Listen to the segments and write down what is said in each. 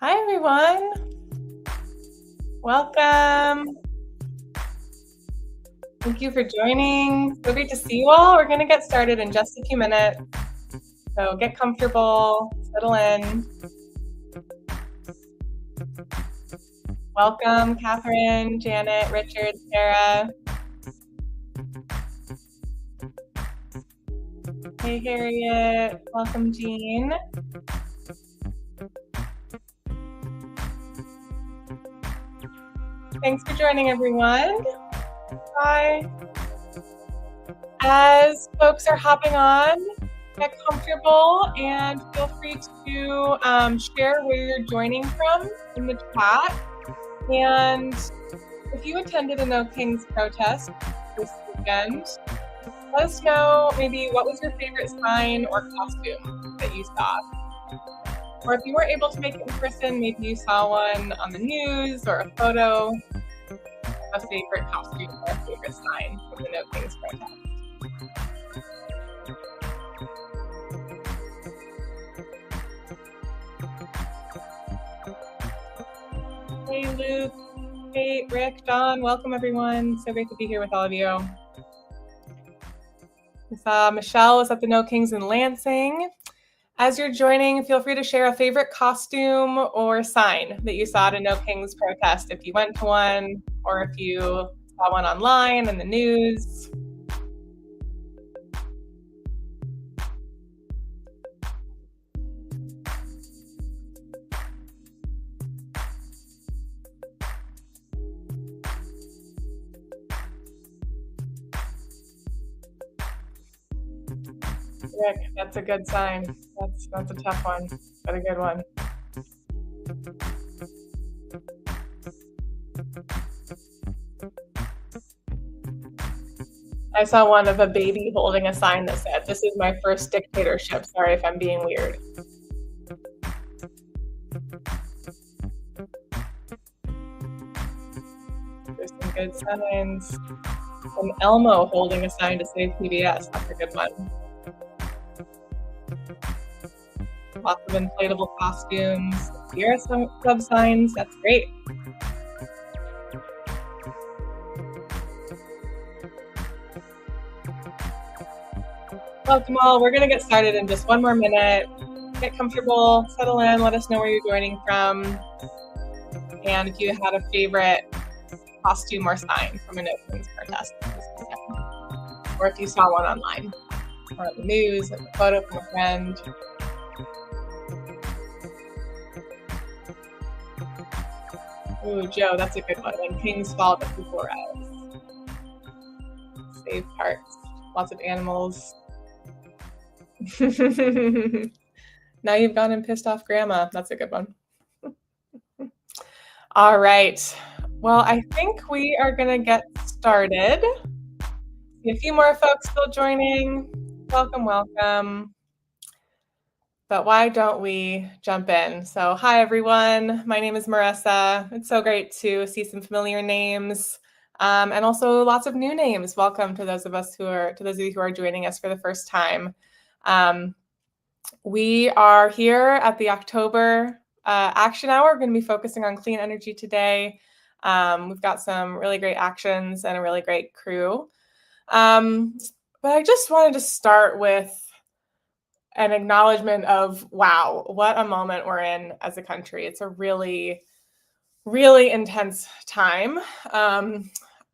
Hi, everyone. Welcome. Thank you for joining. So great to see you all. We're going to get started in just a few minutes. So get comfortable, settle in. Welcome, Catherine, Janet, Richard, Sarah. Hey, Harriet. Welcome, Jean. Thanks for joining, everyone. Bye. As folks are hopping on, get comfortable and feel free to share where you're joining from in the chat. And if you attended a No Kings protest this weekend, let us know maybe what was your favorite sign or costume that you saw. Or if you weren't able to make it in person, maybe you saw one on the news or a photo, a favorite costume or a favorite sign from the No Kings protest. Hey, Luke, Kate, Rick, Don, welcome everyone. So great to be here with all of you. We saw Michelle was at the No Kings in Lansing. As you're joining, feel free to share a favorite costume or sign that you saw at a No Kings protest if you went to one or if you saw one online in the news. Rick, that's a good sign. That's a tough one, but a good one. I saw one of a baby holding a sign that said, "This is my first dictatorship. Sorry if I'm being weird." There's some good signs. An Elmo holding a sign to save PBS. That's a good one. Lots of inflatable costumes. Here are some club signs. That's great. Welcome all. We're going to get started in just one more minute. Get comfortable, settle in, let us know where you're joining from. And if you had a favorite costume or sign from a No Kings protest this weekend. Or if you saw one online or on the news, a photo from a friend. Ooh, Joe, that's a good one. When kings fall, the people rise. Save parts. Lots of animals. Now you've gone and pissed off Grandma. That's a good one. All right. Well, I think we are going to get started. See a few more folks still joining. Welcome, welcome. But why don't we jump in? So hi, everyone. My name is Marissa. It's so great to see some familiar names and also lots of new names. Welcome to those of you who are joining us for the first time. We are here at the October Action Hour. We're going to be focusing on clean energy today. We've got some really great actions and a really great crew. But I just wanted to start with an acknowledgement of, wow, what a moment we're in as a country. It's a really, really intense time.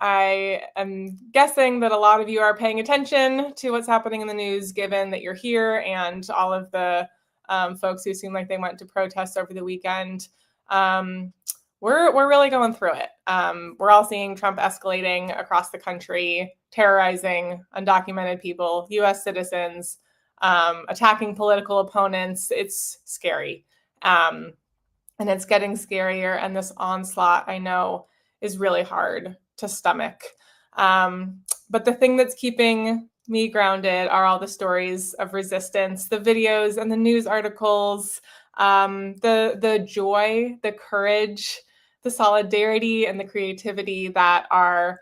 I am guessing that a lot of you are paying attention to what's happening in the news, given that you're here and all of the folks who seem like they went to protests over the weekend. We're really going through it. We're all seeing Trump escalating across the country, terrorizing undocumented people, U.S. citizens, attacking political opponents. It's scary. And it's getting scarier. And this onslaught, I know, is really hard to stomach. But the thing that's keeping me grounded are all the stories of resistance, the videos and the news articles, the joy, the courage, the solidarity, and the creativity that are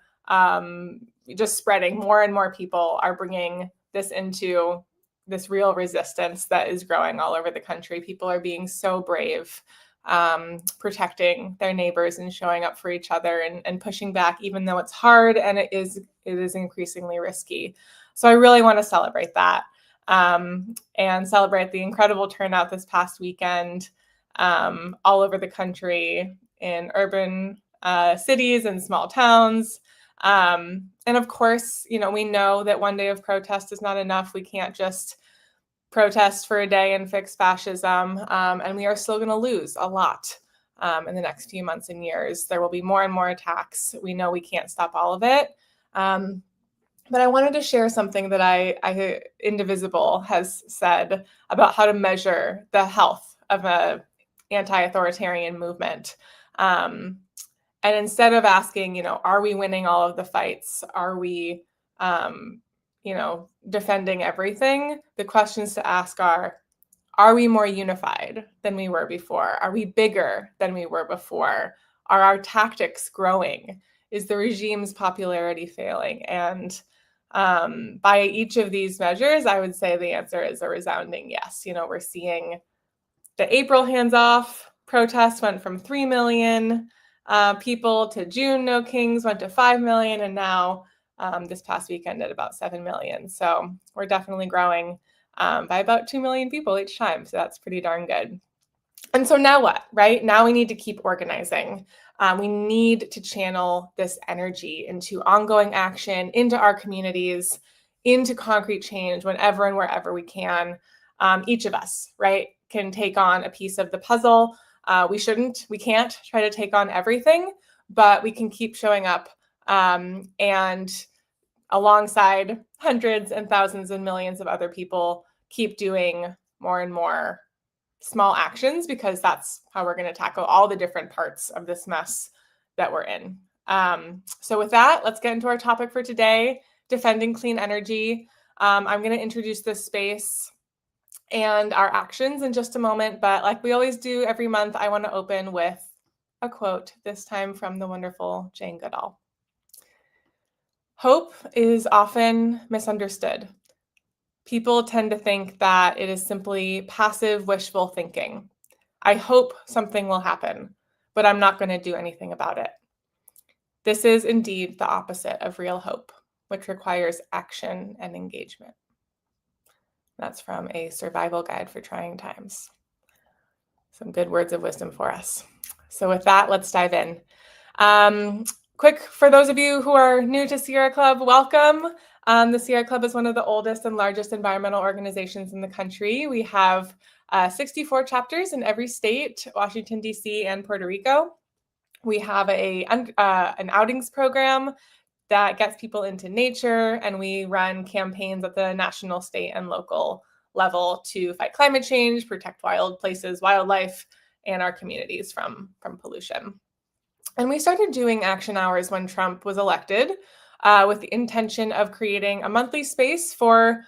just spreading. More and more people are bringing this into this real resistance that is growing all over the country. People are being so brave. protecting their neighbors and showing up for each other and pushing back, even though it's hard and it is increasingly risky. So I really want to celebrate that and celebrate the incredible turnout this past weekend all over the country in urban cities and small towns. And of course, we know that one day of protest is not enough. We can't just protest for a day and fix fascism. And we are still going to lose a lot in the next few months and years. There will be more and more attacks. We know we can't stop all of it. But I wanted to share something that I Indivisible has said about how to measure the health of a anti-authoritarian movement. And instead of asking, are we winning all of the fights? Are we, defending everything? The questions to ask are we more unified than we were before? Are we bigger than we were before? Are our tactics growing? Is the regime's popularity failing? And by each of these measures, I would say the answer is a resounding yes. We're seeing the April hands-off protests went from 3 million people to June No Kings went to 5 million, and now this past weekend at about 7 million. So we're definitely growing by about 2 million people each time. So that's pretty darn good. And so now what, right? Now we need to keep organizing. We need to channel this energy into ongoing action, into our communities, into concrete change whenever and wherever we can. Each of us, right, can take on a piece of the puzzle. We can't try to take on everything, but we can keep showing up and alongside hundreds and thousands and millions of other people, keep doing more and more small actions, because that's how we're going to tackle all the different parts of this mess that we're in. So with that, let's get into our topic for today, defending clean energy. I'm going to introduce this space and our actions in just a moment, but like we always do every month, I want to open with a quote, this time from the wonderful Jane Goodall. Hope is often misunderstood. People tend to think that it is simply passive wishful thinking. I hope something will happen, but I'm not going to do anything about it. This is indeed the opposite of real hope, which requires action and engagement. That's from A Survival Guide for Trying Times. Some good words of wisdom for us. So with that, let's dive in. Quick, for those of you who are new to Sierra Club, welcome. The Sierra Club is one of the oldest and largest environmental organizations in the country. We have 64 chapters in every state, Washington, D.C., and Puerto Rico. We have an outings program that gets people into nature, and we run campaigns at the national, state, and local level to fight climate change, protect wild places, wildlife, and our communities from pollution. And we started doing action hours when Trump was elected with the intention of creating a monthly space for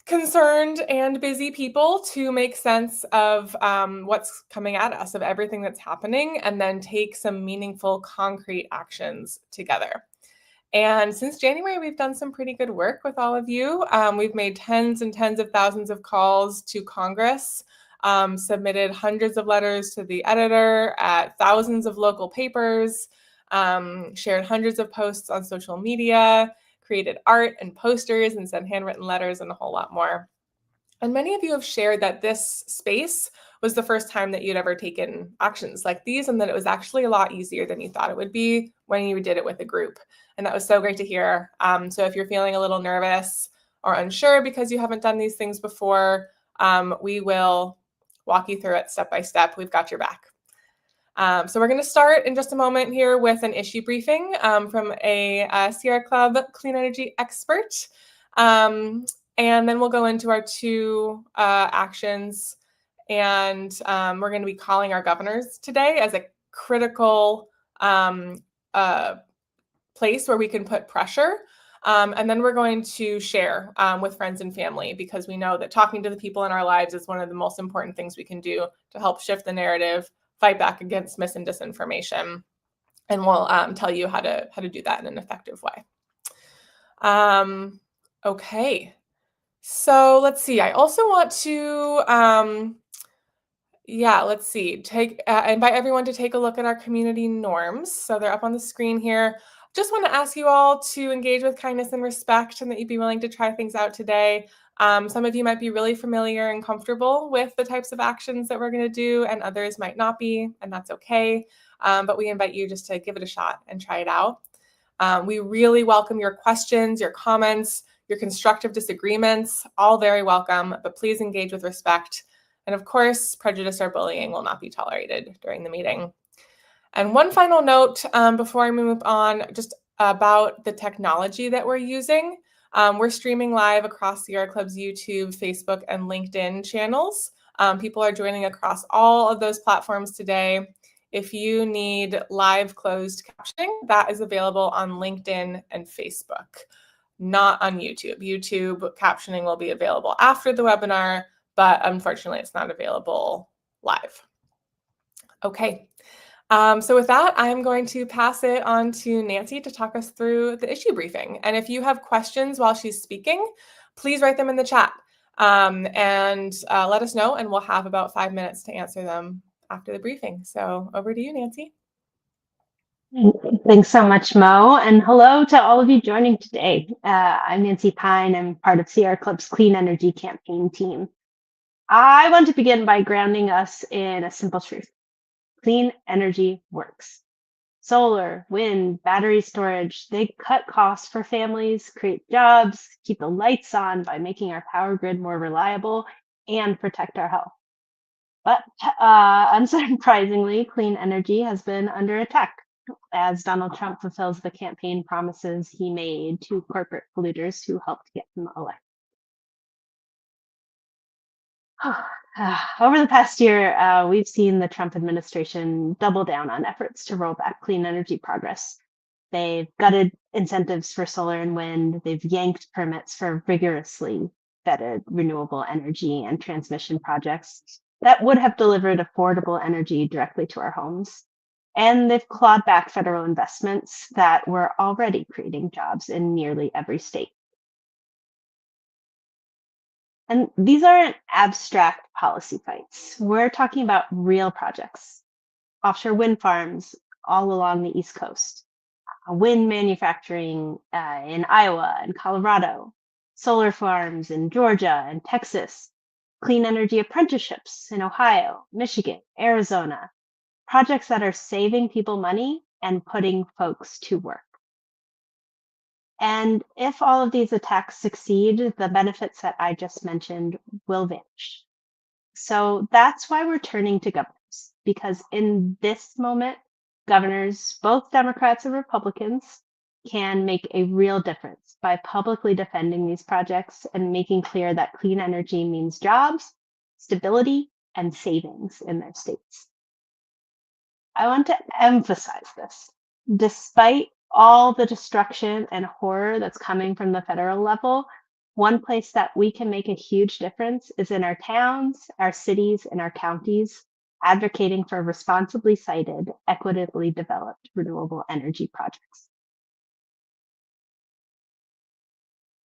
concerned and busy people to make sense of what's coming at us, of everything that's happening, and then take some meaningful, concrete actions together. And since January, we've done some pretty good work with all of you. We've made tens and tens of thousands of calls to Congress, submitted hundreds of letters to the editor at thousands of local papers, shared hundreds of posts on social media, created art and posters and sent handwritten letters and a whole lot more. And many of you have shared that this space was the first time that you'd ever taken actions like these, and that it was actually a lot easier than you thought it would be when you did it with a group. And that was so great to hear. So if you're feeling a little nervous or unsure because you haven't done these things before, we will walk you through it step by step. We've got your back. So we're going to start in just a moment here with an issue briefing from a Sierra Club clean energy expert. And then we'll go into our two actions. And we're going to be calling our governors today as a critical place where we can put pressure. And then we're going to share with friends and family, because we know that talking to the people in our lives is one of the most important things we can do to help shift the narrative, fight back against mis and disinformation. And we'll tell you how to do that in an effective way. Okay, so let's see. I also want to Yeah, let's see. Invite everyone to take a look at our community norms. So they're up on the screen here. Just want to ask you all to engage with kindness and respect, and that you'd be willing to try things out today. Some of you might be really familiar and comfortable with the types of actions that we're going to do, and others might not be, and that's okay. But we invite you just to give it a shot and try it out. We really welcome your questions, your comments, your constructive disagreements, all very welcome, but please engage with respect. And of course, prejudice or bullying will not be tolerated during the meeting. And one final note before I move on, just about the technology that we're using. We're streaming live across Sierra Club's YouTube, Facebook, and LinkedIn channels. People are joining across all of those platforms today. If you need live closed captioning, that is available on LinkedIn and Facebook, not on YouTube. YouTube captioning will be available after the webinar, but unfortunately, it's not available live. Okay. So with that, I'm going to pass it on to Nancy to talk us through the issue briefing. And if you have questions while she's speaking, please write them in the chat and let us know, and we'll have about 5 minutes to answer them after the briefing. So over to you, Nancy. Thanks so much, Mo. And hello to all of you joining today. I'm Nancy Pine. I'm part of Sierra Club's Clean Energy campaign team. I want to begin by grounding us in a simple truth. Clean energy works. Solar, wind, battery storage, they cut costs for families, create jobs, keep the lights on by making our power grid more reliable, and protect our health. But unsurprisingly, clean energy has been under attack as Donald Trump fulfills the campaign promises he made to corporate polluters who helped get him elected. Over the past year, we've seen the Trump administration double down on efforts to roll back clean energy progress. They've gutted incentives for solar and wind. They've yanked permits for rigorously vetted renewable energy and transmission projects that would have delivered affordable energy directly to our homes. And they've clawed back federal investments that were already creating jobs in nearly every state. And these aren't abstract policy fights. We're talking about real projects. Offshore wind farms all along the East Coast, wind manufacturing in Iowa and Colorado, solar farms in Georgia and Texas, clean energy apprenticeships in Ohio, Michigan, Arizona, projects that are saving people money and putting folks to work. And if all of these attacks succeed, the benefits that I just mentioned will vanish. So that's why we're turning to governors, because in this moment, governors, both Democrats and Republicans, can make a real difference by publicly defending these projects and making clear that clean energy means jobs, stability, and savings in their states. I want to emphasize this. Despite all the destruction and horror that's coming from the federal level, one place that we can make a huge difference is in our towns, our cities, and our counties, advocating for responsibly sited, equitably developed renewable energy projects.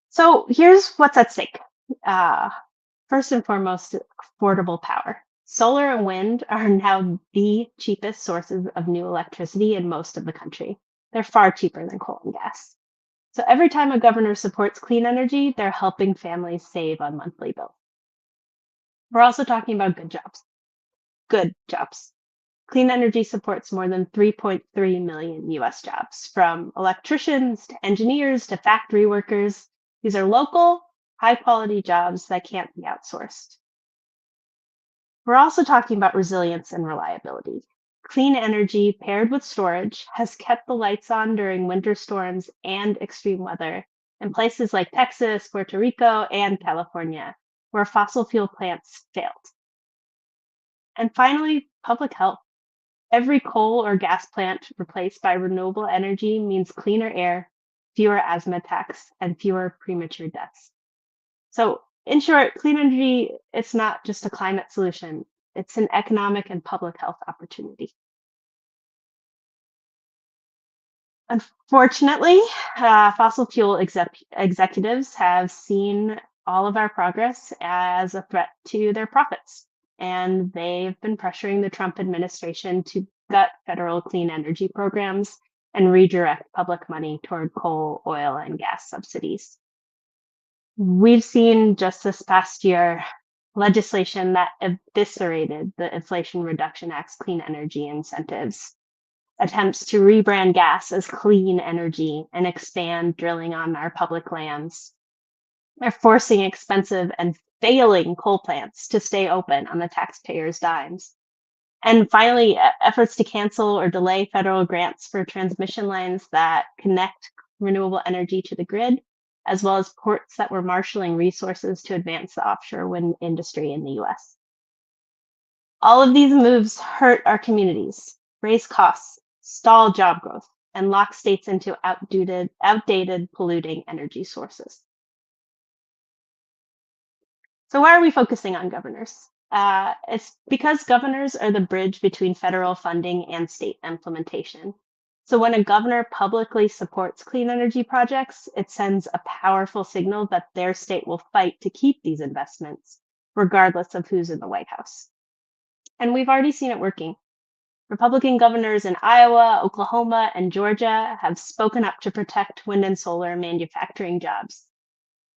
So here's what's at stake. First and foremost, affordable power. Solar and wind are now the cheapest sources of new electricity in most of the country. They're far cheaper than coal and gas. So every time a governor supports clean energy, they're helping families save on monthly bills. We're also talking about good jobs. Good jobs. Clean energy supports more than 3.3 million US jobs, from electricians to engineers to factory workers. These are local, high quality jobs that can't be outsourced. We're also talking about resilience and reliability. Clean energy paired with storage has kept the lights on during winter storms and extreme weather in places like Texas, Puerto Rico, and California, where fossil fuel plants failed. And finally, public health. Every coal or gas plant replaced by renewable energy means cleaner air, fewer asthma attacks, and fewer premature deaths. So in short, clean energy, it's not just a climate solution, it's an economic and public health opportunity. Unfortunately, fossil fuel executives have seen all of our progress as a threat to their profits. and they've been pressuring the Trump administration to gut federal clean energy programs and redirect public money toward coal, oil, and gas subsidies. We've seen just this past year legislation that eviscerated the Inflation Reduction Act's clean energy incentives, attempts to rebrand gas as clean energy and expand drilling on our public lands. They're forcing expensive and failing coal plants to stay open on the taxpayers' dimes. And finally, efforts to cancel or delay federal grants for transmission lines that connect renewable energy to the grid, as well as ports that were marshaling resources to advance the offshore wind industry in the US. All of these moves hurt our communities, raise costs, stall job growth, and lock states into outdated polluting energy sources. So why are we focusing on governors? It's because governors are the bridge between federal funding and state implementation. So when a governor publicly supports clean energy projects, it sends a powerful signal that their state will fight to keep these investments, regardless of who's in the White House. And we've already seen it working. Republican governors in Iowa, Oklahoma, and Georgia have spoken up to protect wind and solar manufacturing jobs.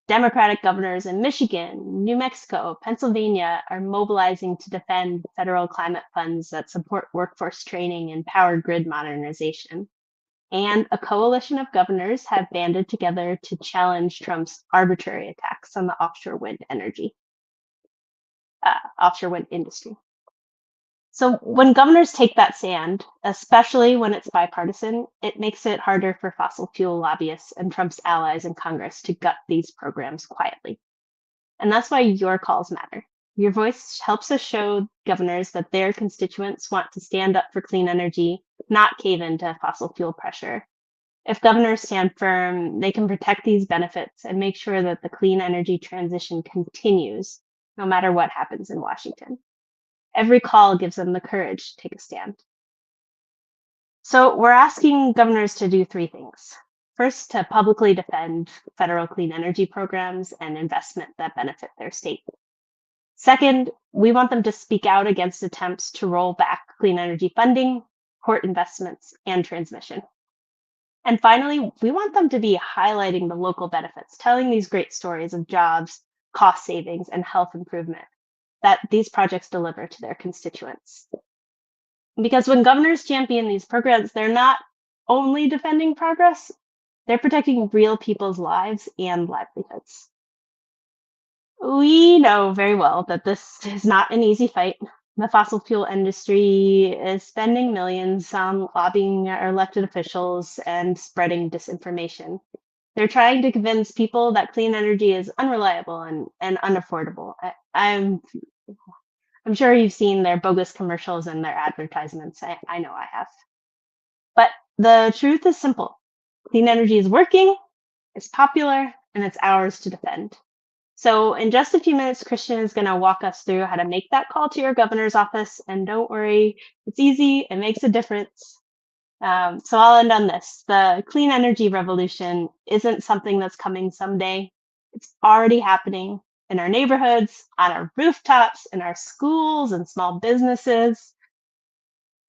Democratic governors in Michigan, New Mexico, Pennsylvania are mobilizing to defend federal climate funds that support workforce training and power grid modernization. And a coalition of governors have banded together to challenge Trump's arbitrary attacks on the offshore wind industry. So when governors take that stand, especially when it's bipartisan, it makes it harder for fossil fuel lobbyists and Trump's allies in Congress to gut these programs quietly. And that's why your calls matter. Your voice helps us show governors that their constituents want to stand up for clean energy, not cave into fossil fuel pressure. If governors stand firm, they can protect these benefits and make sure that the clean energy transition continues, no matter what happens in Washington. Every call gives them the courage to take a stand. So we're asking governors to do three things. First, to publicly defend federal clean energy programs and investment that benefit their state. Second, we want them to speak out against attempts to roll back clean energy funding, port investments, and transmission. And finally, we want them to be highlighting the local benefits, telling these great stories of jobs, cost savings, and health improvement that these projects deliver to their constituents. Because when governors champion these programs, they're not only defending progress, they're protecting real people's lives and livelihoods. We know very well that this is not an easy fight. The fossil fuel industry is spending millions on lobbying our elected officials and spreading disinformation. They're trying to convince people that clean energy is unreliable and unaffordable. I'm sure you've seen their bogus commercials and their advertisements. I know I have. But the truth is simple. Clean energy is working, it's popular, and it's ours to defend. So in just a few minutes, Christian is going to walk us through how to make that call to your governor's office. And don't worry, it's easy. It makes a difference. So I'll end on this. The clean energy revolution isn't something that's coming someday. It's already happening in our neighborhoods, on our rooftops, in our schools and small businesses.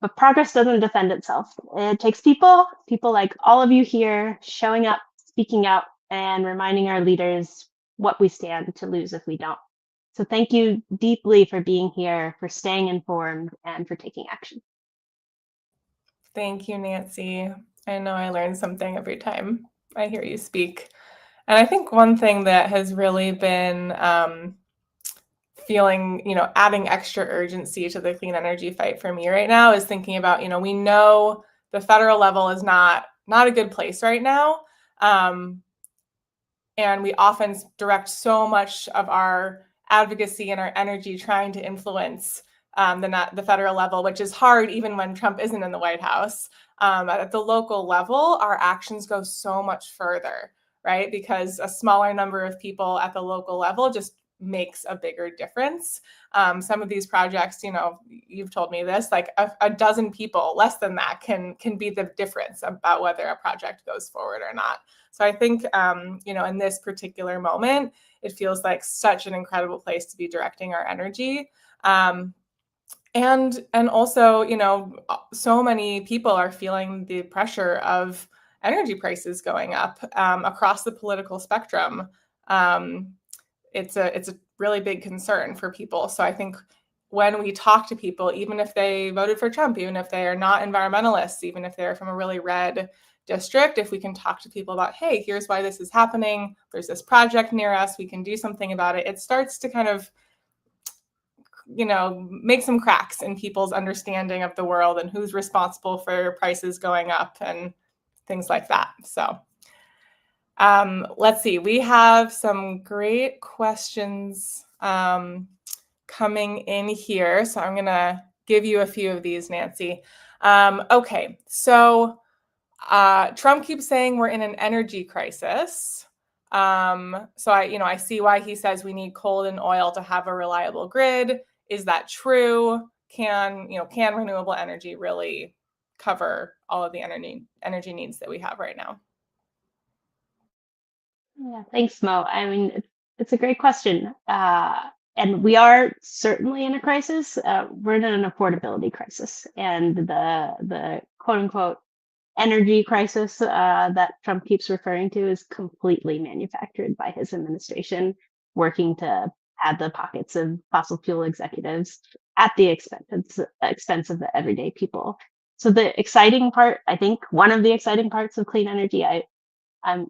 But progress doesn't defend itself. It takes people like all of you here, showing up, speaking out, and reminding our leaders what we stand to lose if we don't. So thank you deeply for being here, for staying informed, and for taking action. Thank you, Nancy. I know I learn something every time I hear you speak. And I think one thing that has really been feeling, adding extra urgency to the clean energy fight for me right now is thinking about, we know the federal level is not a good place right now. And we often direct so much of our advocacy and our energy trying to influence the federal level, which is hard even when Trump isn't in the White House. At the local level, our actions go so much further, right? Because a smaller number of people at the local level just makes a bigger difference. Some of these projects, you've told me this, like a dozen people, less than that, can be the difference about whether a project goes forward or not. So I think, in this particular moment, it feels like such an incredible place to be directing our energy. Um, and also, you know, so many people are feeling the pressure of energy prices going up across the political spectrum. Um, it's a really big concern for people. So I think when we talk to people, even if they voted for Trump, even if they are not environmentalists, even if they're from a really red district, if we can talk to people about, hey, here's why this is happening, there's this project near us, we can do something about it, it starts to kind of, you know, make some cracks in people's understanding of the world and who's responsible for prices going up and things like that. So let's see, we have some great questions coming in here. So I'm gonna give you a few of these, Nancy. Okay, so Trump keeps saying we're in an energy crisis. So I see why he says we need coal and oil to have a reliable grid. Is that true? Can renewable energy really cover all of the energy needs that we have right now? Yeah, thanks, Mo. I mean, it's a great question. And we are certainly in a crisis. We're in an affordability crisis, and the quote unquote energy crisis that Trump keeps referring to is completely manufactured by his administration, working to pad the pockets of fossil fuel executives at the expense of the everyday people. So the exciting part, I think, one of the exciting parts of clean energy, I'm,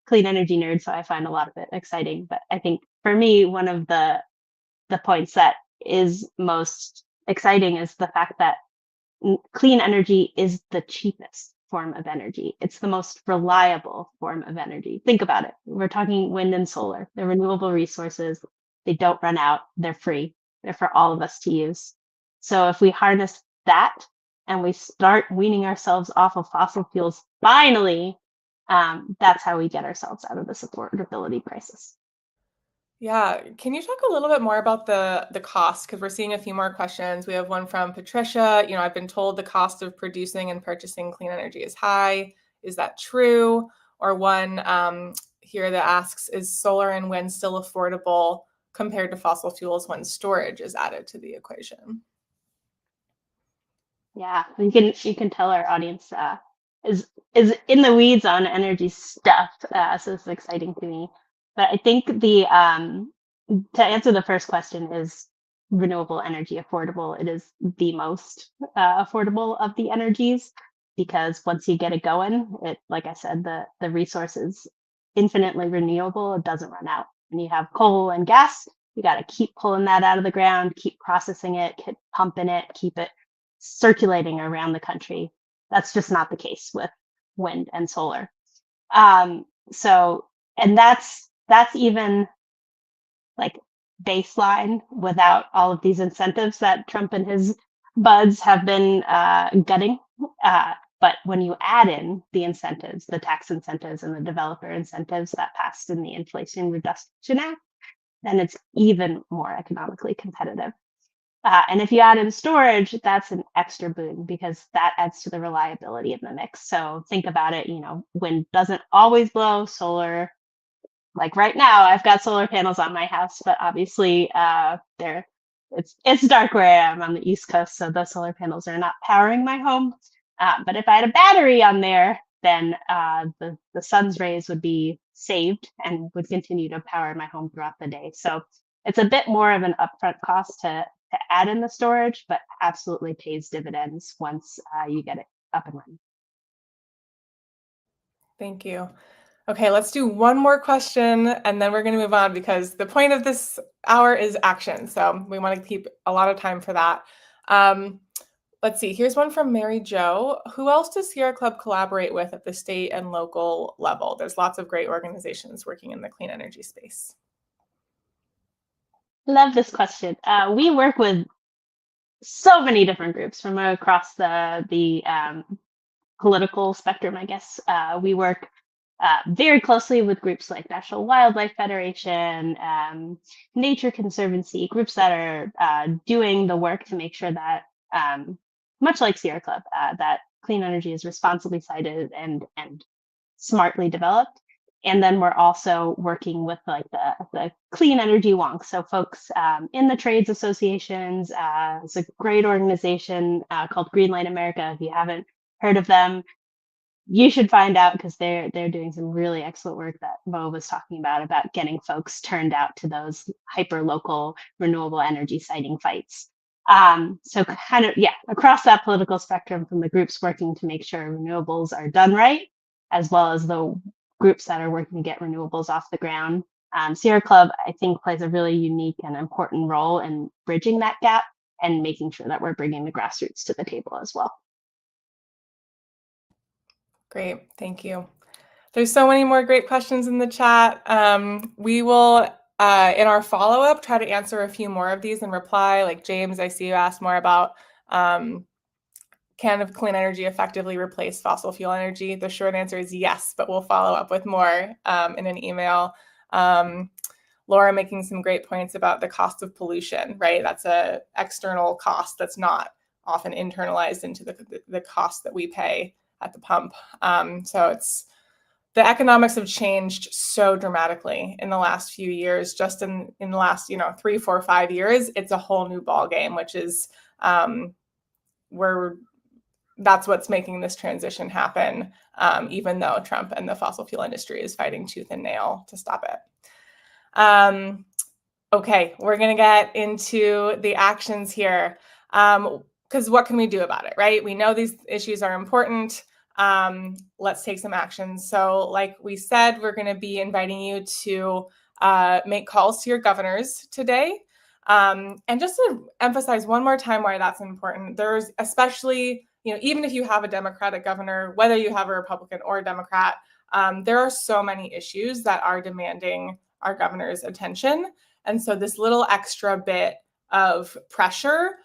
clean energy nerd, so I find a lot of it exciting. But I think for me, one of the points that is most exciting is the fact that clean energy is the cheapest form of energy. It's the most reliable form of energy. Think about it. We're talking wind and solar. They're renewable resources. They don't run out. They're free. They're for all of us to use. So if we harness that and we start weaning ourselves off of fossil fuels, finally, that's how we get ourselves out of this affordability crisis. Yeah, can you talk a little bit more about the cost? Because we're seeing a few more questions. We have one from Patricia. You know, I've been told the cost of producing and purchasing clean energy is high. Is that true? Or one here that asks, is solar and wind still affordable compared to fossil fuels when storage is added to the equation? Yeah, you can tell our audience is is in the weeds on energy stuff, so it's exciting to me. But I think the to answer the first question, is renewable energy affordable? It is the most affordable of the energies, because once you get it going, it, like I said, the resource is infinitely renewable. It doesn't run out. And you have coal and gas, you got to keep pulling that out of the ground, keep processing it, keep pumping it, keep it circulating around the country. That's just not the case with wind and solar. So, and that's even like baseline without all of these incentives that Trump and his buds have been gutting. But when you add in the incentives, the tax incentives and the developer incentives that passed in the Inflation Reduction Act, then it's even more economically competitive. And if you add in storage, that's an extra boon, because that adds to the reliability in the mix. So think about it, wind doesn't always blow, solar, like right now, I've got solar panels on my house, but obviously it's dark where I am on the East Coast, so the solar panels are not powering my home. But if I had a battery on there, then the sun's rays would be saved and would continue to power my home throughout the day. So it's a bit more of an upfront cost to add in the storage, but absolutely pays dividends once you get it up and running. Thank you. Okay, let's do one more question and then we're going to move on because the point of this hour is action. So we want to keep a lot of time for that. Um, let's see, here's one from Mary Jo. Who else does Sierra Club collaborate with at the state and local level? There's lots of great organizations working in the clean energy space. Love this question. We work with so many different groups from across the political spectrum, I guess. We work very closely with groups like National Wildlife Federation, Nature Conservancy, groups that are doing the work to make sure that, much like Sierra Club, that clean energy is responsibly sited and smartly developed. And then we're also working with like the clean energy wonks. So folks in the trades associations, it's a great organization called Greenlight America. If you haven't heard of them, you should find out because they're doing some really excellent work that Mo was talking about getting folks turned out to those hyper local renewable energy siting fights. So kind of, yeah, across that political spectrum, from the groups working to make sure renewables are done right, as well as the groups that are working to get renewables off the ground. Sierra Club, I think, plays a really unique and important role in bridging that gap and making sure that we're bringing the grassroots to the table as well. Great, thank you. There's so many more great questions in the chat. We will, in our follow-up, try to answer a few more of these and reply. Like James, I see you asked more about can clean energy effectively replace fossil fuel energy? The short answer is yes, but we'll follow up with more in an email. Laura making some great points about the cost of pollution, right? That's an external cost that's not often internalized into the cost that we pay at the pump. So it's the economics have changed so dramatically in the last few years. Just in the last 3, 4, 5 years, it's a whole new ball game, which is that's what's making this transition happen, even though Trump and the fossil fuel industry is fighting tooth and nail to stop it. Okay, we're going to get into the actions here, because what can we do about it, right? We know these issues are important. Let's take some action. So like we said, we're going to be inviting you to make calls to your governors today. And just to emphasize one more time why that's important, there's especially, even if you have a Democratic governor, whether you have a Republican or a Democrat, there are so many issues that are demanding our governor's attention. And so this little extra bit of pressure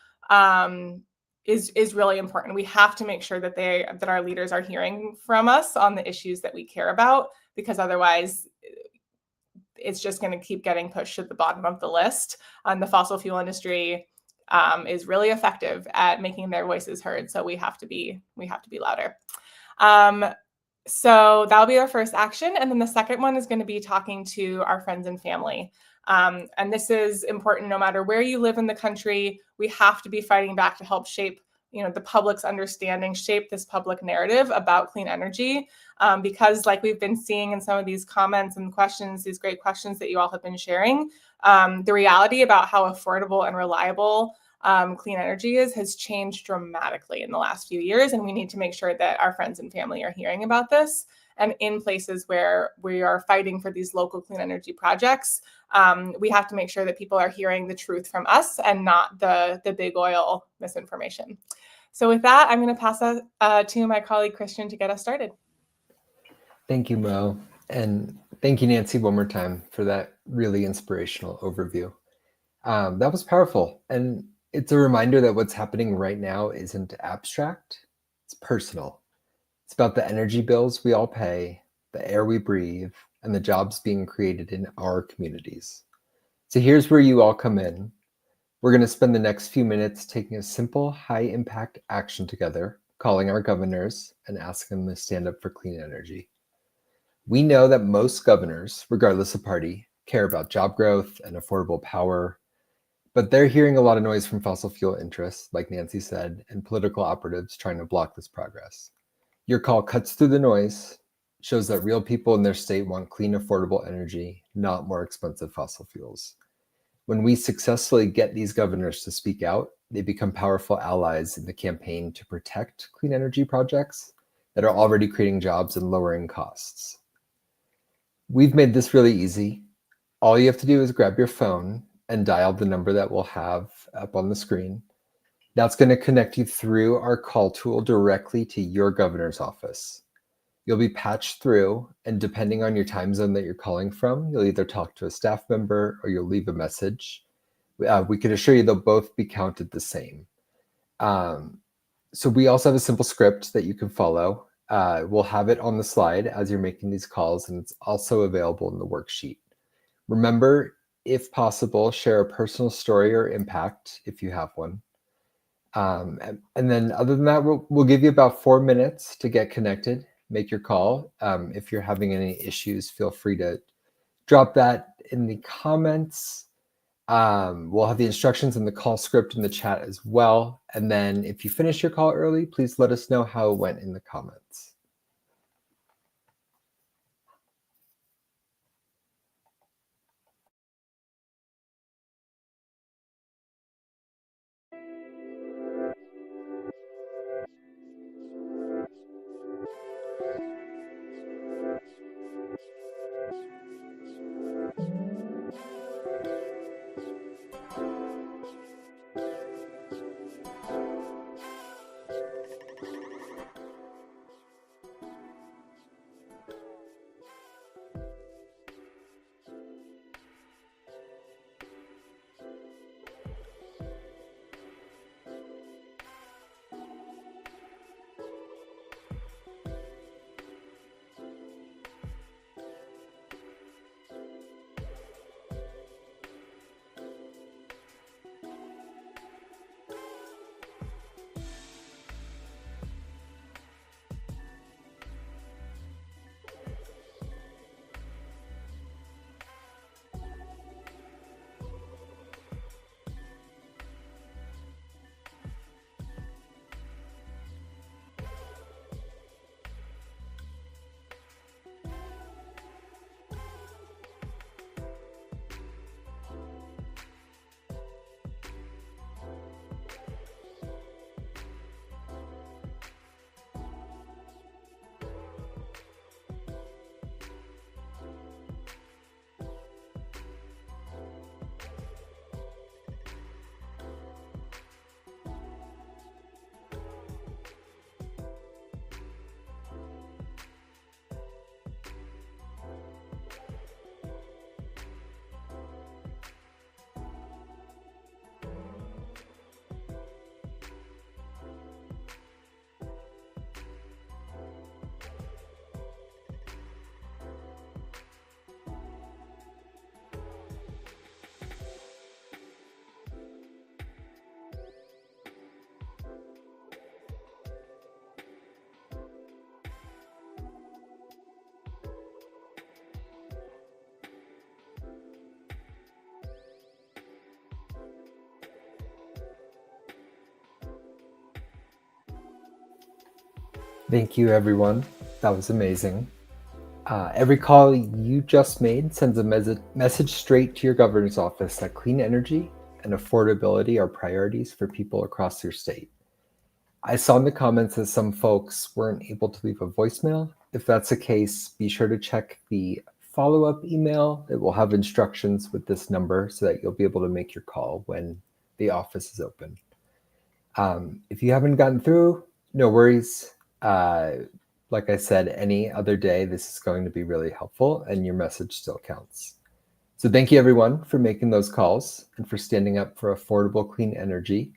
is really important. We have to make sure that our leaders are hearing from us on the issues that we care about, because otherwise it's just going to keep getting pushed to the bottom of the list. The fossil fuel industry is really effective at making their voices heard, so we have to be louder. So that'll be our first action. And then the second one is going to be talking to our friends and family. And this is important no matter where you live in the country. We have to be fighting back to help shape the public's understanding, shape this public narrative about clean energy. Because like we've been seeing in some of these comments and questions, these great questions that you all have been sharing, the reality about how affordable and reliable clean energy has changed dramatically in the last few years. And we need to make sure that our friends and family are hearing about this. And in places where we are fighting for these local clean energy projects, we have to make sure that people are hearing the truth from us and not the big oil misinformation. So with that, I'm going to pass that to my colleague Christian to get us started. Thank you, Mo. And thank you, Nancy, one more time for that really inspirational overview. That was powerful. And it's a reminder that what's happening right now isn't abstract, it's personal. It's about the energy bills we all pay, the air we breathe, and the jobs being created in our communities. So here's where you all come in. We're going to spend the next few minutes taking a simple, high-impact action together, calling our governors and asking them to stand up for clean energy. We know that most governors, regardless of party, care about job growth and affordable power, but they're hearing a lot of noise from fossil fuel interests, like Nancy said, and political operatives trying to block this progress. Your call cuts through the noise, shows that real people in their state want clean, affordable energy, not more expensive fossil fuels. When we successfully get these governors to speak out, they become powerful allies in the campaign to protect clean energy projects that are already creating jobs and lowering costs. We've made this really easy. All you have to do is grab your phone and dial the number that we'll have up on the screen. That's going to connect you through our call tool directly to your governor's office. You'll be patched through, and depending on your time zone that you're calling from, you'll either talk to a staff member or you'll leave a message. We can assure you they'll both be counted the same. So we also have a simple script that you can follow. We'll have it on the slide as you're making these calls, and it's also available in the worksheet. Remember, if possible, share a personal story or impact if you have one. And then other than that, we'll give you about 4 minutes to get connected. make your call. If you're having any issues, feel free to drop that in the comments. We'll have the instructions and the call script in the chat as well. And then if you finish your call early, please let us know how it went in the comments. Thank you, everyone. That was amazing. Every call you just made sends a message straight to your governor's office that clean energy and affordability are priorities for people across your state. I saw in the comments that some folks weren't able to leave a voicemail. If that's the case, be sure to check the follow-up email. It will have instructions with this number so that you'll be able to make your call when the office is open. If you haven't gotten through, no worries. Like I said, any other day, this is going to be really helpful and your message still counts. So thank you everyone for making those calls and for standing up for affordable clean energy.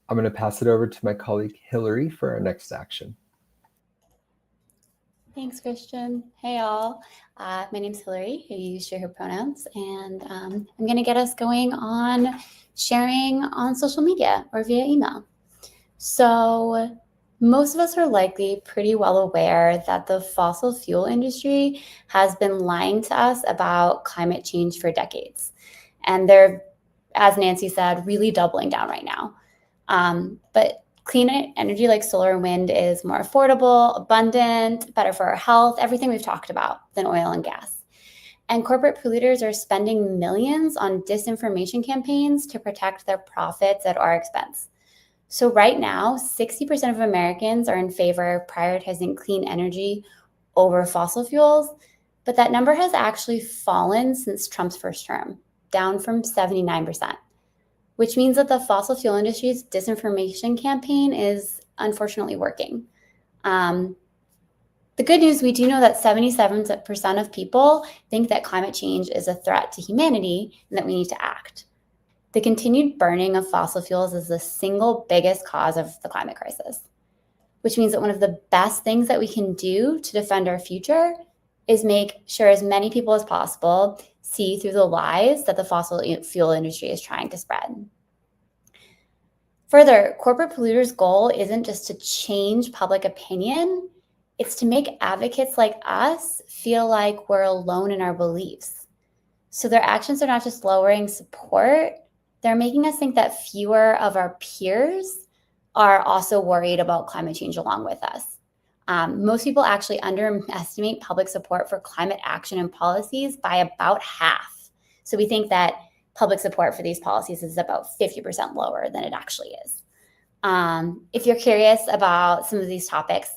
I'm going to pass it over to my colleague Hillary for our next action. Thanks, Christian. Hey, all. My name's Hillary, who used her pronouns, and I'm going to get us going on sharing on social media or via email. So most of us are likely pretty well aware that the fossil fuel industry has been lying to us about climate change for decades. And they're, as Nancy said, really doubling down right now. But clean energy like solar and wind is more affordable, abundant, better for our health, everything we've talked about than oil and gas. And corporate polluters are spending millions on disinformation campaigns to protect their profits at our expense. So right now, 60% of Americans are in favor of prioritizing clean energy over fossil fuels, but that number has actually fallen since Trump's first term, down from 79%. Which means that the fossil fuel industry's disinformation campaign is unfortunately working. The good news, we do know that 77% of people think that climate change is a threat to humanity and that we need to act. The continued burning of fossil fuels is the single biggest cause of the climate crisis, which means that one of the best things that we can do to defend our future is make sure as many people as possible see through the lies that the fossil fuel industry is trying to spread. Further, corporate polluters' goal isn't just to change public opinion, It's to make advocates like us feel like we're alone in our beliefs. So their actions are not just lowering support, they're making us think that fewer of our peers are also worried about climate change along with us. Most people actually underestimate public support for climate action and policies by about half. So we think that public support for these policies is about 50% lower than it actually is. If you're curious about some of these topics,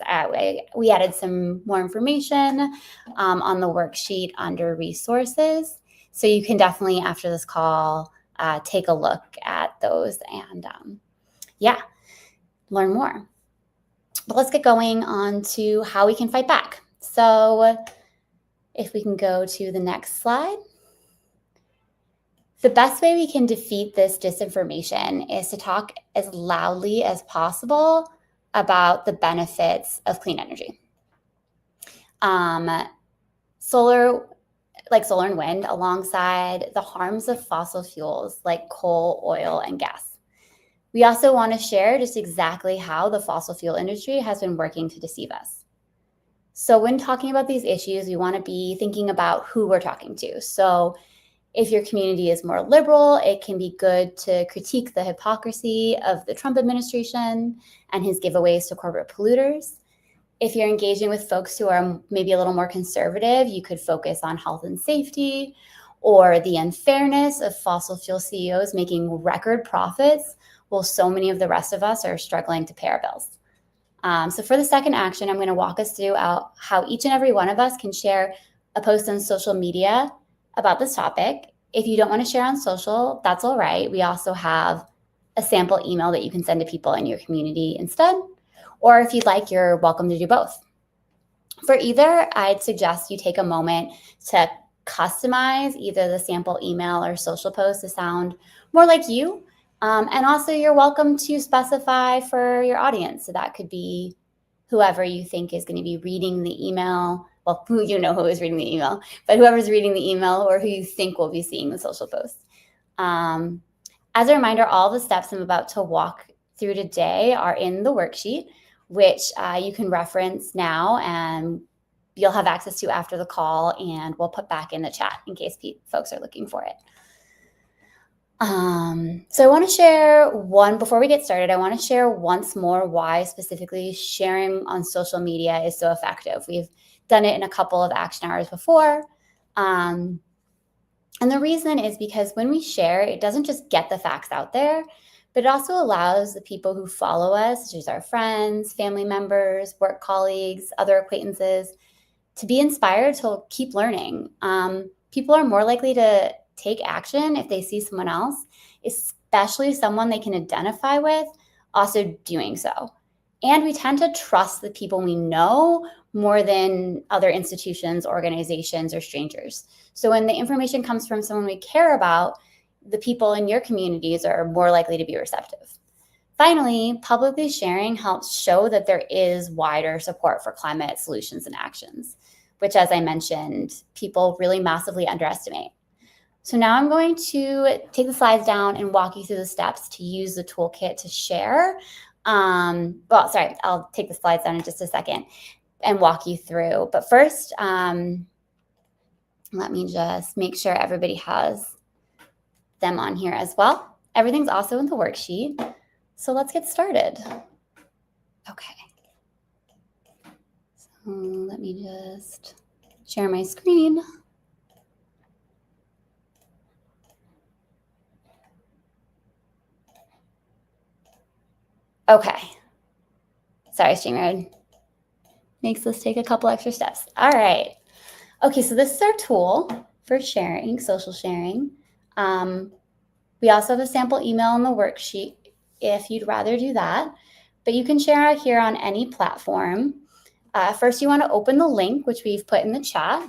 we added some more information on the worksheet under resources. So you can definitely, after this call, take a look at those and learn more. But let's get going on to how we can fight back. So if we can go to the next slide. The best way we can defeat this disinformation is to talk as loudly as possible about the benefits of clean energy. Solar and wind, alongside the harms of fossil fuels like coal, oil, and gas. We also want to share just exactly how the fossil fuel industry has been working to deceive us. So when talking about these issues, we want to be thinking about who we're talking to. So if your community is more liberal, it can be good to critique the hypocrisy of the Trump administration and his giveaways to corporate polluters. If you're engaging with folks who are maybe a little more conservative, you could focus on health and safety or the unfairness of fossil fuel CEOs making record profits while so many of the rest of us are struggling to pay our bills. So for the second action, I'm going to walk us through how each and every one of us can share a post on social media about this topic. If you don't want to share on social, that's all right. We also have a sample email that you can send to people in your community instead. Or if you'd like, you're welcome to do both. For either, I'd suggest you take a moment to customize either the sample email or social post to sound more like you. And also you're welcome to specify for your audience. So that could be whoever you think is going to be reading the email. Well, who you know who is reading the email, but whoever's reading the email or who you think will be seeing the social post. As a reminder, all the steps I'm about to walk through today are in the worksheet, which you can reference now and you'll have access to after the call, and we'll put back in the chat in case folks are looking for it. So I want to share before we get started, I want to share once more why specifically sharing on social media is so effective. We've done it in a couple of action hours before. And the reason is because when we share, it doesn't just get the facts out there, but it also allows the people who follow us, such as our friends, family members, work colleagues, other acquaintances, to be inspired to keep learning. People are more likely to take action if they see someone else, especially someone they can identify with, also doing so. And we tend to trust the people we know more than other institutions, organizations, or strangers. So when the information comes from someone we care about, the people in your communities are more likely to be receptive. Finally, publicly sharing helps show that there is wider support for climate solutions and actions, which, as I mentioned, people really massively underestimate. So now I'm going to take the slides down and walk you through the steps to use the toolkit to share. I'll take the slides down in just a second and walk you through. But first, let me just make sure everybody has them on here as well. Everything's also in the worksheet. So let's get started. Okay. So let me just share my screen. Okay. Sorry, StreamYard. Makes this take a couple extra steps. All right. Okay, so this is our tool for sharing, social sharing. We also have a sample email in the worksheet if you'd rather do that, but you can share out here on any platform. First, you want to open the link, which we've put in the chat,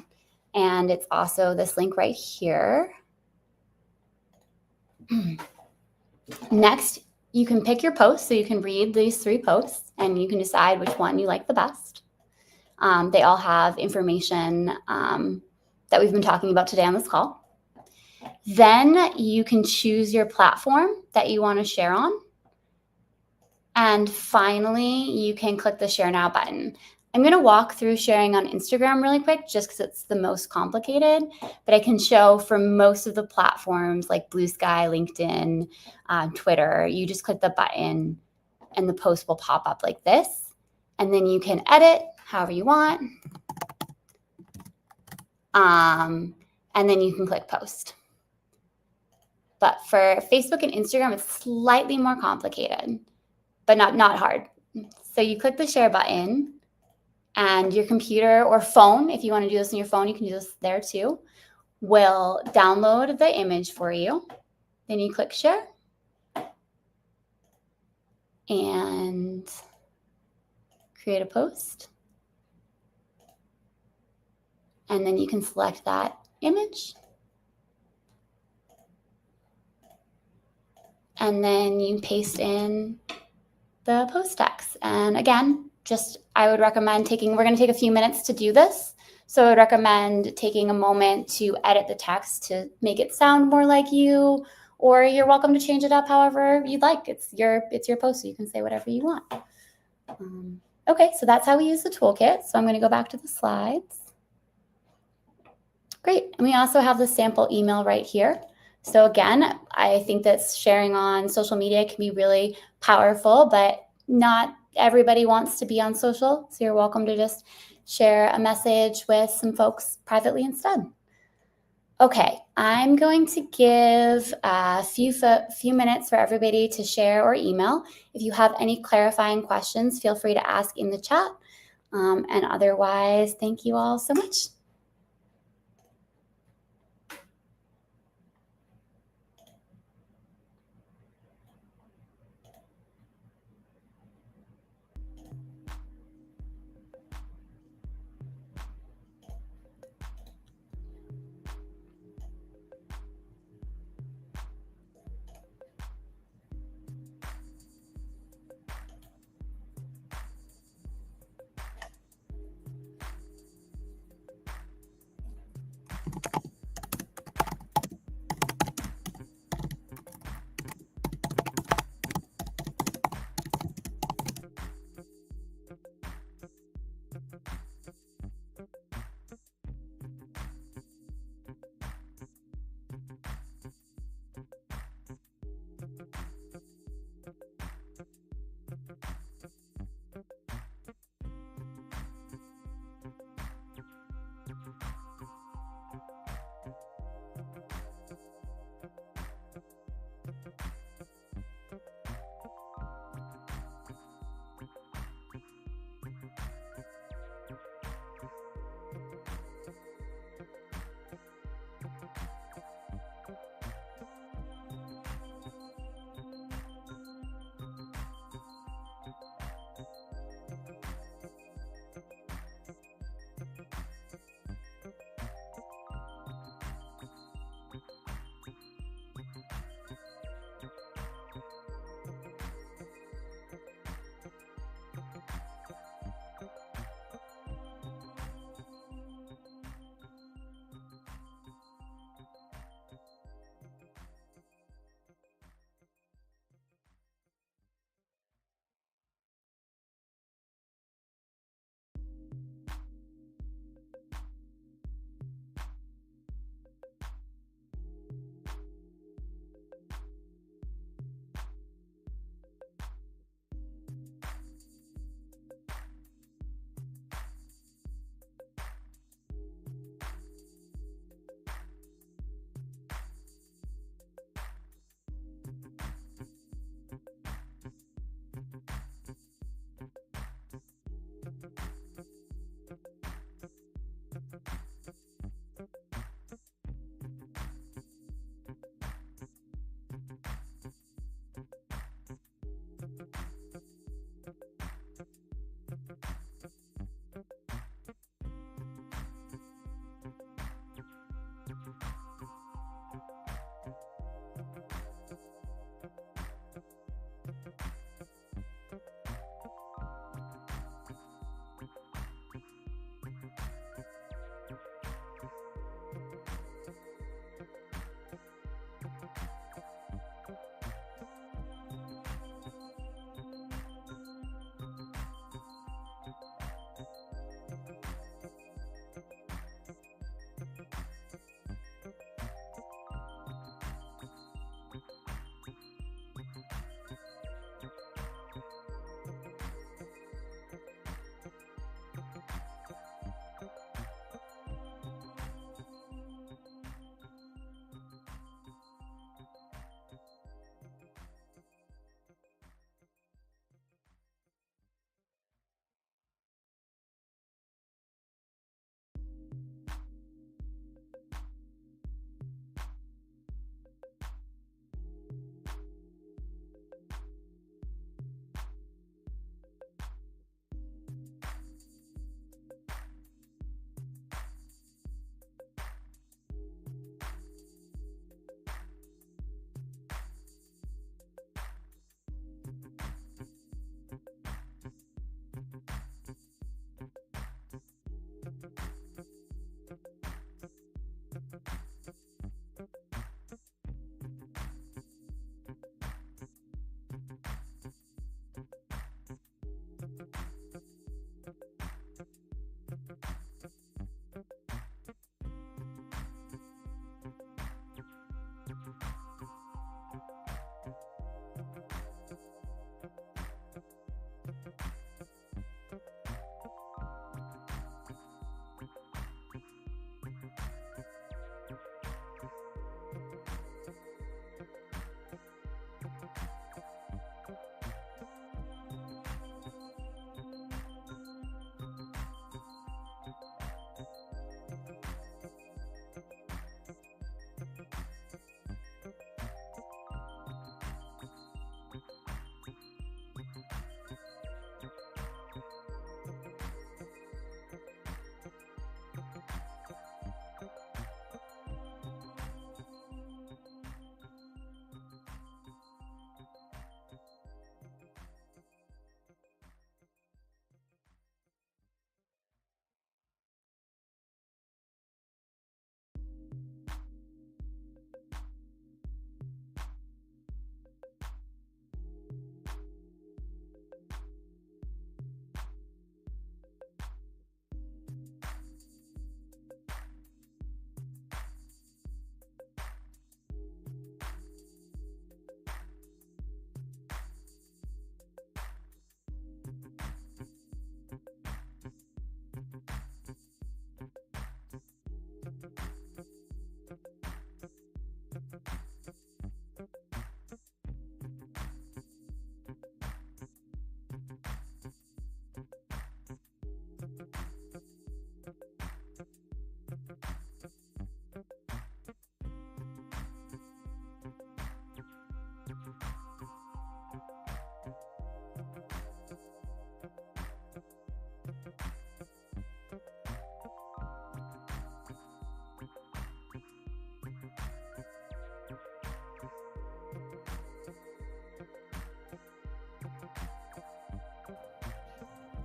and it's also this link right here. Next, you can pick your post, so you can read these 3 posts, and you can decide which one you like the best. They all have information that we've been talking about today on this call. Then you can choose your platform that you want to share on. And finally, you can click the Share Now button. I'm going to walk through sharing on Instagram really quick just because it's the most complicated, but I can show for most of the platforms like Blue Sky, LinkedIn, Twitter. You just click the button and the post will pop up like this. And then you can edit however you want. And then you can click post. But for Facebook and Instagram, it's slightly more complicated, but not hard. So you click the share button and your computer or phone, if you want to do this on your phone, you can do this there too, will download the image for you. Then you click share and create a post. And then you can select that image. And then you paste in the post text. And again, I would recommend we're going to take a few minutes to do this. So I would recommend taking a moment to edit the text to make it sound more like you, or you're welcome to change it up however you'd like. It's your post, so you can say whatever you want. Okay, so that's how we use the toolkit. So I'm going to go back to the slides. Great. And we also have the sample email right here. So again, I think that sharing on social media can be really powerful, but not everybody wants to be on social. So you're welcome to just share a message with some folks privately instead. Okay, I'm going to give a few minutes for everybody to share or email. If you have any clarifying questions, feel free to ask in the chat. And otherwise, thank you all so much.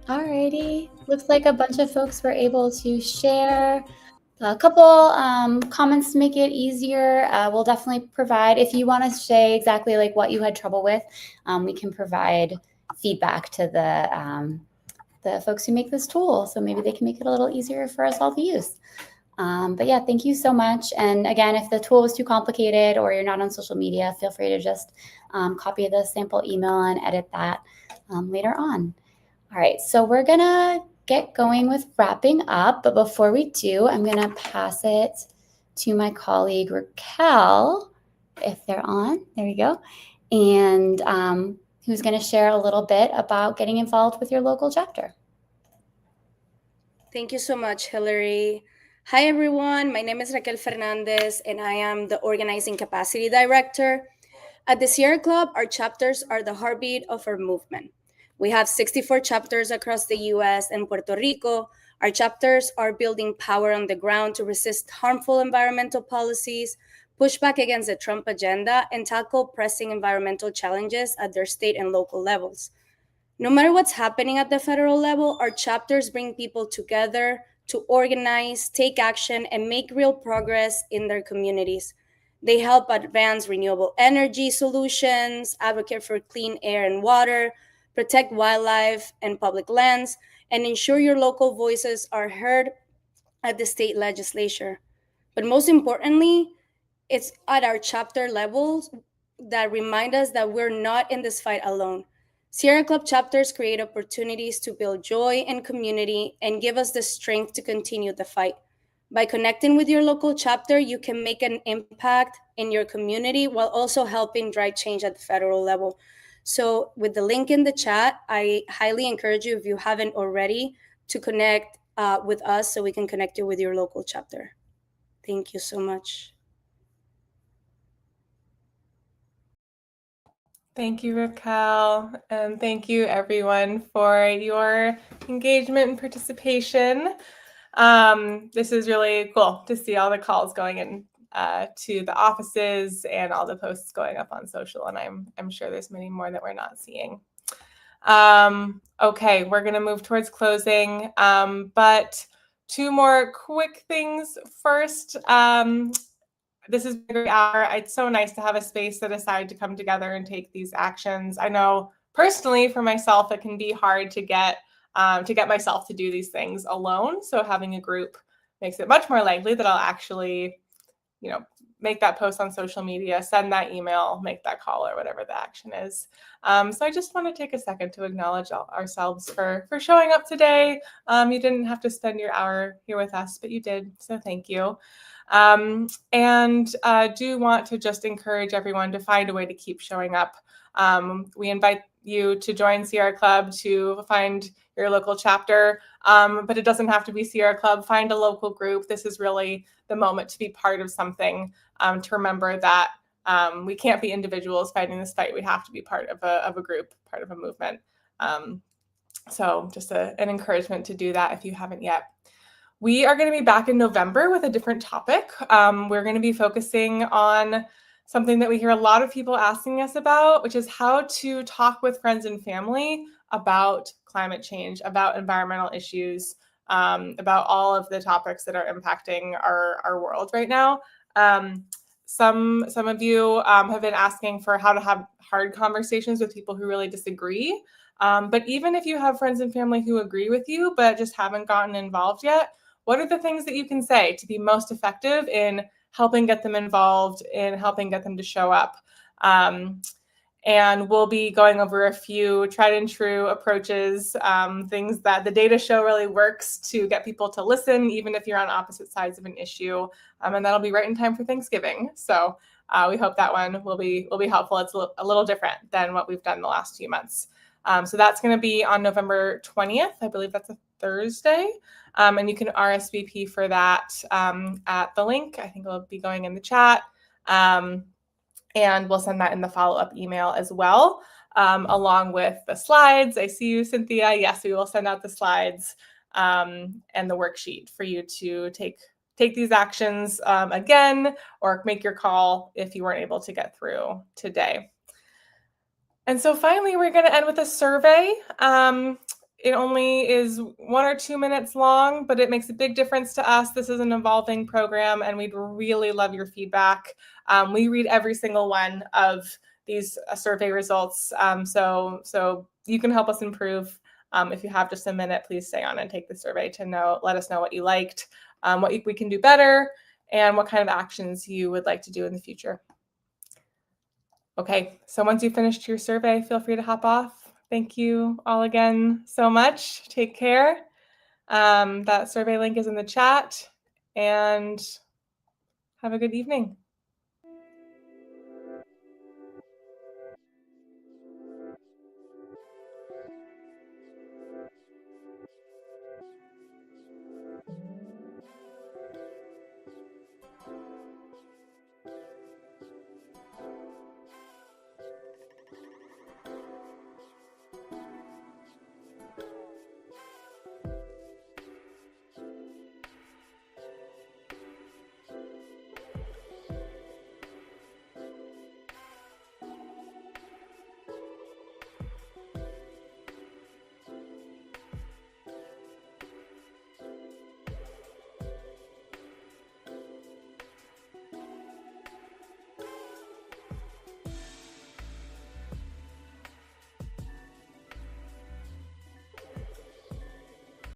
Alrighty, looks like a bunch of folks were able to share. A couple comments to make it easier. We'll definitely provide, if you want to say exactly like what you had trouble with, we can provide feedback to the folks who make this tool. So maybe they can make it a little easier for us all to use. But yeah, thank you so much. And again, if the tool is too complicated or you're not on social media, feel free to just copy the sample email and edit that later on. All right, so we're gonna get going with wrapping up, but before we do, I'm gonna pass it to my colleague Raquel, if they're on, there you go, and who's gonna share a little bit about getting involved with your local chapter. Thank you so much, Hillary. Hi, everyone. My name is Raquel Fernandez, and I am the Organizing Capacity Director. At the Sierra Club, our chapters are the heartbeat of our movement. We have 64 chapters across the US and Puerto Rico. Our chapters are building power on the ground to resist harmful environmental policies, push back against the Trump agenda, and tackle pressing environmental challenges at their state and local levels. No matter what's happening at the federal level, our chapters bring people together to organize, take action, and make real progress in their communities. They help advance renewable energy solutions, advocate for clean air and water, protect wildlife and public lands, and ensure your local voices are heard at the state legislature. But most importantly, it's at our chapter levels that remind us that we're not in this fight alone. Sierra Club chapters create opportunities to build joy and community and give us the strength to continue the fight. By connecting with your local chapter, you can make an impact in your community while also helping drive change at the federal level. So with the link in the chat, I highly encourage you, if you haven't already, to connect with us so we can connect you with your local chapter. Thank you so much. Thank you, Raquel, and thank you everyone for your engagement and participation. This is really cool to see all the calls going in to the offices and all the posts going up on social, and I'm sure there's many more that we're not seeing. Okay, we're going to move towards closing, but two more quick things first. This is a great hour. It's so nice to have a space set aside to come together and take these actions. I know personally for myself, it can be hard to get myself to do these things alone. So having a group makes it much more likely that I'll actually, make that post on social media, send that email, make that call, or whatever the action is. So I just want to take a second to acknowledge ourselves for showing up today. You didn't have to spend your hour here with us, but you did. So thank you. And do want to just encourage everyone to find a way to keep showing up. We invite you to join Sierra Club, to find your local chapter, but it doesn't have to be Sierra Club. Find a local group. This is really the moment to be part of something, to remember that we can't be individuals fighting this fight. We have to be part of a group, part of a movement. So just an encouragement to do that if you haven't yet. We are going to be back in November with a different topic. We're going to be focusing on something that we hear a lot of people asking us about, which is how to talk with friends and family about climate change, about environmental issues, about all of the topics that are impacting our world right now. Some of you have been asking for how to have hard conversations with people who really disagree. But even if you have friends and family who agree with you, but just haven't gotten involved yet, what are the things that you can say to be most effective in helping get them involved, in helping get them to show up? And we'll be going over a few tried and true approaches, things that the data show really works to get people to listen, even if you're on opposite sides of an issue. And that'll be right in time for Thanksgiving. So we hope that one will be helpful. It's a little different than what we've done the last few months. So that's going to be on November 20th. I believe that's a Thursday. And you can RSVP for that at the link. I think it'll be going in the chat. And we'll send that in the follow-up email as well, along with the slides. I see you, Cynthia. Yes, we will send out the slides and the worksheet for you to take these actions again, or make your call if you weren't able to get through today. And so finally, we're going to end with a survey. It only is 1 or 2 minutes long, but it makes a big difference to us. This is an evolving program, and we'd really love your feedback. We read every single one of these survey results, so you can help us improve. If you have just a minute, please stay on and take the survey to let us know what you liked, what we can do better, and what kind of actions you would like to do in the future. Okay, so once you've finished your survey, feel free to hop off. Thank you all again so much. Take care. That survey link is in the chat, and have a good evening.